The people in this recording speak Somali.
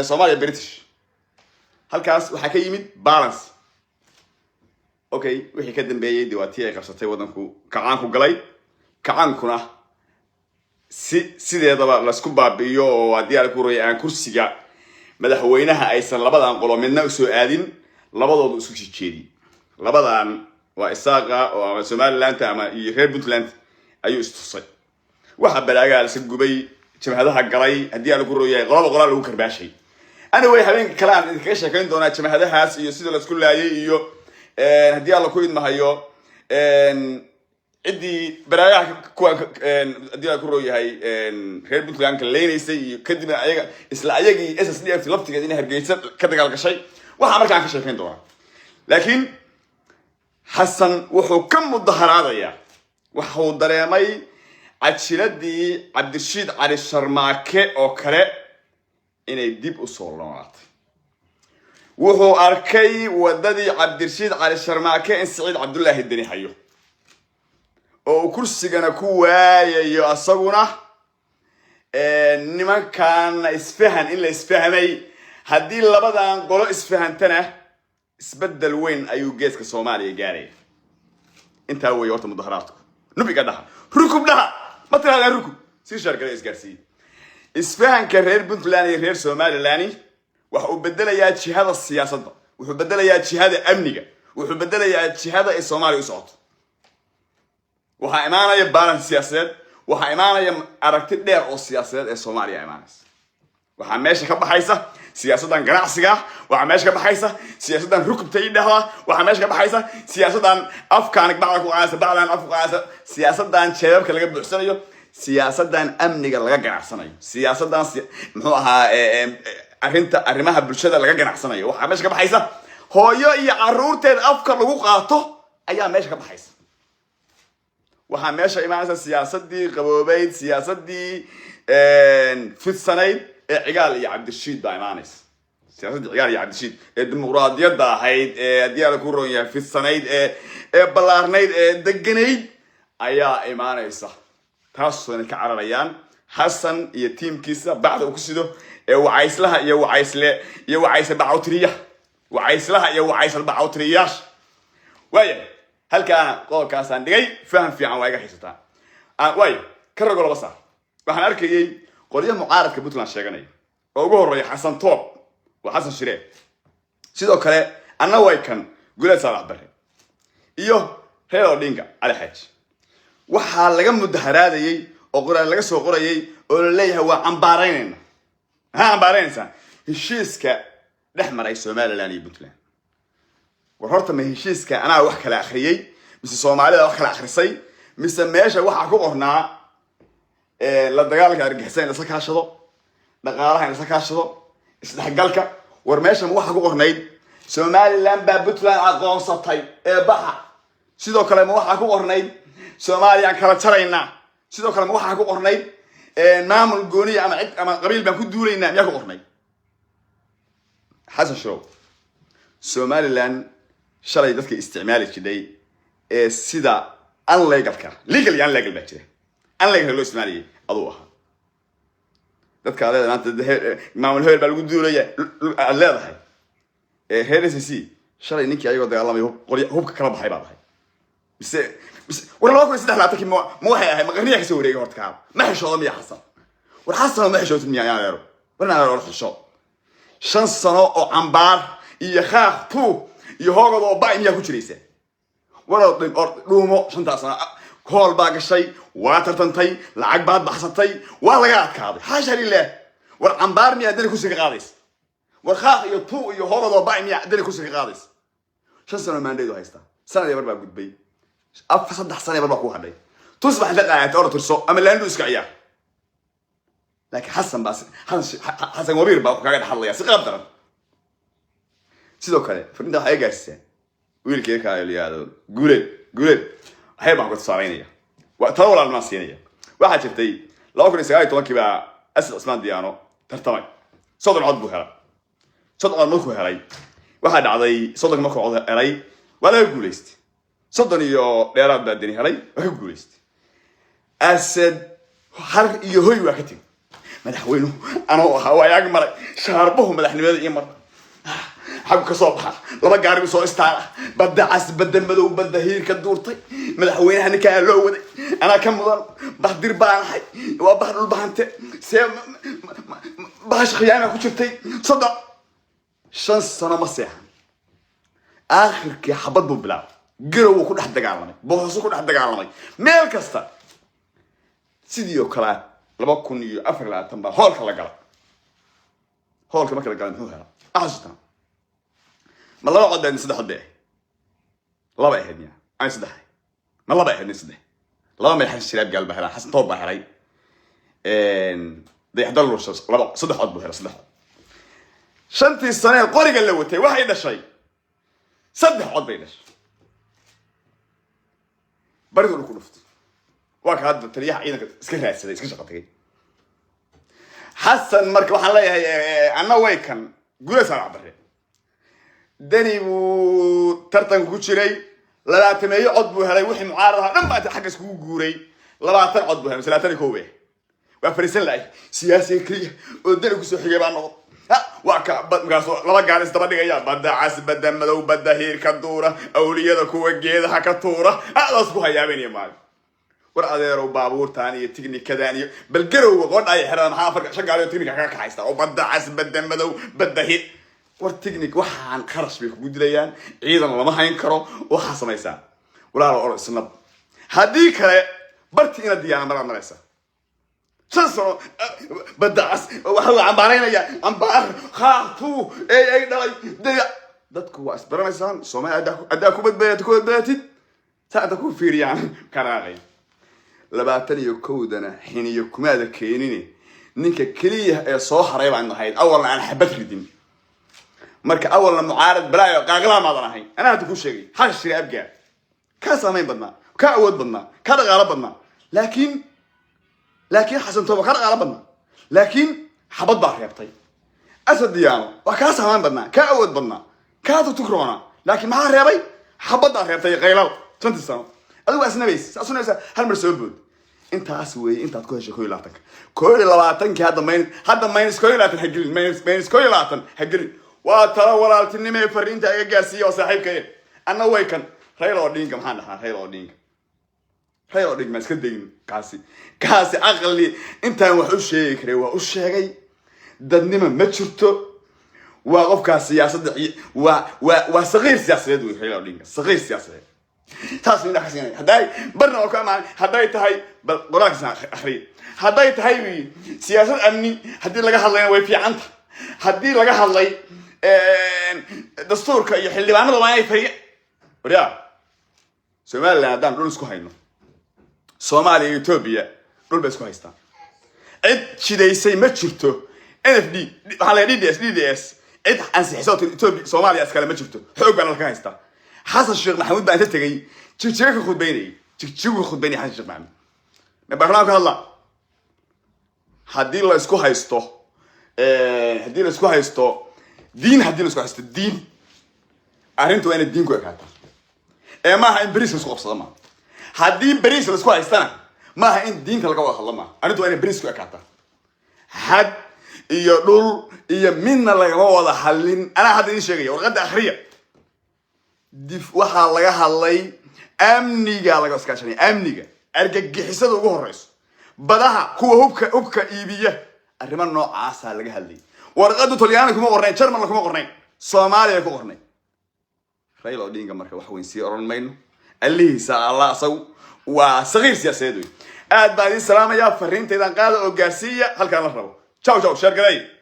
Soomaaliya British halkaas waxa ka yimid balance okay wixii ka dambeeyay diwaatii ay qabsatay wadanku kacaan ku galay kacaankuna sideedaba la isku baabiyo oo hadii ay ku royaan kursiga madaxweynaha aysan labadan qolo midna u soo aadin labadoodu isku jeediyay labadan waa isaaqa oo Somaliland ama reer Puntland ayuu istusay waxa balaaga la gubay jamhadaha galay hadii ay ku royaan qolo lagu karbaashay anyway habeen kalaan ka sheekayn doona jamhadahaas iyo sida la isku laayay iyo hadii alla ku idmahayo cidii baraayaha kuwa hadii ay ku royahay reer Puntland ka leenaysay iyo kadib ayaga isla ayagii SSDF laftigeed in Hargeysa ka dagaal gashay waxa markaan ka sheekayn doona laakiin Hassan wuxuu ka mudaharaadaya wuxuu dareemay cajiladii Cabdirashiid Cali Sharmaake oo kale inay dib u soo loonaatay wuxuu arkay wadadii Cabdirashiid Cali Sharmaake in Saciid Cabdullaahi Deni hayo oo kursigana ku waayayo asaguna nimankan isfahan in la isfahmay hadii labadan qolo isfahantana isbedel weyn ayuu geeska Soomaaliya gaaray inta way horta mudaharaadku nubiga dhaha rukub dhaha ma tiraahdaa rukub si sharkada isgaarsiin isfahanka reer Puntland iyo reer Somaliland waxa uu bedelayaa jihada siyaasadda wuxuu bedelayaa jihada amniga wuxuu bedelayaa jihada ay Soomaaliya u socoto waxa imaanaya balance siyaasadeed waxa imaanaya aragti dheer oo siyaasadeed ee Soomaaliya imaanaysa waxa meesha ka baxaysa siyaasadan ganacsiga waxa meesha ka baxaysa siyaasadan rukubta idhaha waxa meesha ka baxaysa siyaasadan afkaan bacda ku qaasa bacdan afku qaasa siyaasadan jeebabka laga buuxsanayo siyaasadan amniga laga ganacsanayo siyaasadan muxuu ahaa arrimaha bulshada laga ganacsanayo waxa meesha ka baxaysa hooyo iyo caruurteed afka lagu qaato ayaa meesha ka baxaysa waxa meesha imaanaysa siyaasadii qaboobayd siyaasadii fidsanayd ee cigaal iyo Cabdirashiid baa imaanaysa siyaasadii cigaal iyo Cabdirashiid ee dimuqraadiyadda ahayd ee hadii la ku roon yahay fidsanayd ee balaarnayd ee deganayd ayaa imaanaysa taasoo ka cararayaan Hassan iyo teamkiisa bacda uu ku sido ee wacayslaha iyo wacaysle bacawtriya wacayslaha iyo wacaysal bacawtriyash waaya halkaan qolkaas aan dhigay faham fiican waa iga xisataa waaya ka rago laba saar waxaan arkayay qoliyo mucaaradka Puntland sheeganay oo ugu horeeya Xasan Toob waa Xasan Shire sidoo kale anna way kan Gulad Saalax Bare iyo Reer Odinga Ali Xaj waxa laga mudaharaadayay oo qoraal laga soo qorayay oo la leeyahay waa cambaaraynaysa heshiiska dhexmaray Somaliland iyo Puntland horta ma heshiiska ana wax kala akhriyay mise Soomaalida wax kala akhrisay mise meesha waxa ku qornaa la dagaalka argixisay la sakaashado dhaqaalaha la sakaashado isdhexgalka war meesha waxa ku qornayd Somaliland baa Puntland aqoonsatay ee baxa sidoo kale ma waxa ku qornayd Soomaaliya kala jarayna sidoo kale ma waxa ku qornayd maamul gooni ama qabiil baan ku duuleynaa miyaa ku qornayd Xasan Show Somaliland shalay dadka isticmaali jiray ee sida legally unlegal baa jira unlegal loo isticmaaliyay aduu aha dadka maanta maamul heel baa lagu duulaya leedahay HRCC shalay ninkii ayagoo dagaalamay hubka kala baxay baa baxay bise war loo ku saddex laatan ma waxay ahay maqarniya ka soo wareegay horta ka ma xishoodo miya Xasan war Xasan ma xishoodo miya yaaro warna war xishood 5 sano oo cambaar iyo khaaq iyo hoogad oo baa miya ku jiraysa walaal dhuumo 5 sano kool baa gashay waa tartantay lacag baad baxsatay waa laga adkaaday haasha lillah war cambaar miya dad ku sii qaadays war khaaq iyo iyo hoogad oo baa miya dad ku sii qaadays 5 sano maandeedo haysta sanad yar baa gudbay afar 3 sano baa ku hadhay tusbax la qaayay oo turso ama laandu iska ciyaar laakiin Xasan wabiir baa kaga dhaxlaya si qaab daran sidoo kale fariinta waxay gaarsiisay wiilkii ka ayliyaado guuled waxay baan ku saaraynaya waa tawal ma siinaya waxa jirtay 2019 baa Asad Usman Diyaano tartamay sodon cod buu helay sodon markuu helay waxa dhacday sodon markuu cod helay wala guuleystay sodon iyo dheeraad baa Deni helay waxa guuleystay Asad har iyo hoy waa ka tag madaxweynuhu anoo ahaa waa yaag maray shaarbuhu madaxnimada iyo mar حق كصبح لما قارب سو استعلا بدأ عس بدأ مدو بدأ هير كدورتي مدحوين هني كألو ودي أنا كم مضل بحضر بان حي وبحضر البحنت سام باش خيانة كشفتي صدق شانس سنة مسيحة آخر كي حبض ببلا قروا كل حد قالني بوحصو كل حد قالني ميل كستا سيديو كلا لما كوني أفرلا تنبال هول كلا قال هول كما كلا قال هو هلا أحسن ما الله قد أن صدق ده الله بيهدني أنا صدق ما الله بيهدني صدق الله ما يحس شراب قلبه هلا حسن طوب هراي ده يحضر له شخص الله صدق عضبه هلا صدق شنتي السنة قاري قال له وتي واحد شيء صدق عضبه ليش برضو لو كنفت واك هذا تريح عينك اسكنها السنة اسكن شقتك حسن مركب حلا أنا ويكن قول سرع بري دني وترتن كوتشري لا تميي عضبو هلاي وحي معارضها لما حق اسكو غوري لا عضبو هلاي سلاتني كوبه وفريسن لاي سياسي كري ودني كسو خيغي با نقو ها واكا مغاسو لبا غارس دبا دغيا بدا عاس بدا مدو بدا هير كدوره اوليده كو geedaha ka tuura adas ku hayaabeen maal war adeero baabuur taani tiknikadani bal garow qod ay xiraan xaafar shaqaale tiknika ka kaxaysta oo bada caas bada madow bada hir war tiknik waxaan kharash bay ku dilayaan ciidan lama hayn karo waxa samaysa walaal oo isnab hadii kale barti ina diyaan maraysa سنسو بدأس وحلا عمارينيا عمار خاطو أي داي ديا دتكو واسبرنا إنسان سوما أداكو بدبيتي ساعدكو فيريان كراغي لبعتني يكودنا حين يكون هذا كينيني نيك كليه صوح ريب عنده هاي أولا أنا حبت ردين مرك أولا معارض بلاي قاقلا ما ضنا هاي أنا هتكون شيء حاجة شيء أبقى كاسمين بدنا كأود بدنا كذا غرب بدنا لكن حسن توبة كان غالبنا لكن حبض بحر يبطي أسد ديانو وكاس همان بدنا كأود بدنا كاتو تكرونا لكن ما ريبي حبض بحر يبطي غيلال تنت سنة أدو أسنا بيس أسنا بيس هل مرسول بود أنت أسوي أنت تكون شيء كويلاتك كويلاتك هذا ماينس كويلاتن هجرين ماينس كويلاتن هجرين وترى ولا تنمي فرين تاجي جاسي وصاحب كين أنا ويكن خير أودينك محنا خير أودينك خير أودينك ما سكدين كاسي أغلي أنت وحوش شيء كريه وحوش شيء دنيما ما شرطه وقف كسياسة وصغير سياسة دوي خير أودينك صغير سياسة تاسمين ده حسين هداي برنا وكمان هداي تهاي براك سان أخري هداي تهاي سياسة أمني هدي لقى هالله ويفي عنك هدي لقى هالله دستور كيحل بعمله ما يفرق وريا سومال لا دام دول سكوهينو سومالي يوتوبيا دول بس كوهيستا عد شيء يسي ما شرطه NFD على DDS عد أنسى حساب يوتوبيا سومالي أسكال ما شرطه حقوق بين الكهيستا حسن الشيخ محمود بقى تتجي تشيك خد بيني تشيك خد بيني حسن الشيخ محمود نبغاك الله هدي الله اسكو هايستو هدي الله اسكو هايستو دين هدي الله اسكو هايستو الدين أرنتو أنا الدين كوي كاتا ما هين بريس اسكو أبصر ما هدي بريس اسكو هايستنا ما هين دين تلقوا خلا ما أرنتو أنا بريس كوي كاتا حد يدل يمين الله يقوى حلين أنا هذا الشيء ورقد آخرية دف وحال لقى حلي أمنيجا لقى اسكاشني أمنيجا أرجع حسد وجوه الرئيس بدها هو هبك إيبية الرمان نوع عسى لقى حلي ورقد طليان كم قرنين شرم لكم قرنين صومالي لكم قرنين خيل أودين كمرك وحوين سيرون مينو اللي سأل الله سو وصغير سياسي دوي بعد السلام يا فرين تيدان قال أوجاسية هل كان رفض تشاو شرقي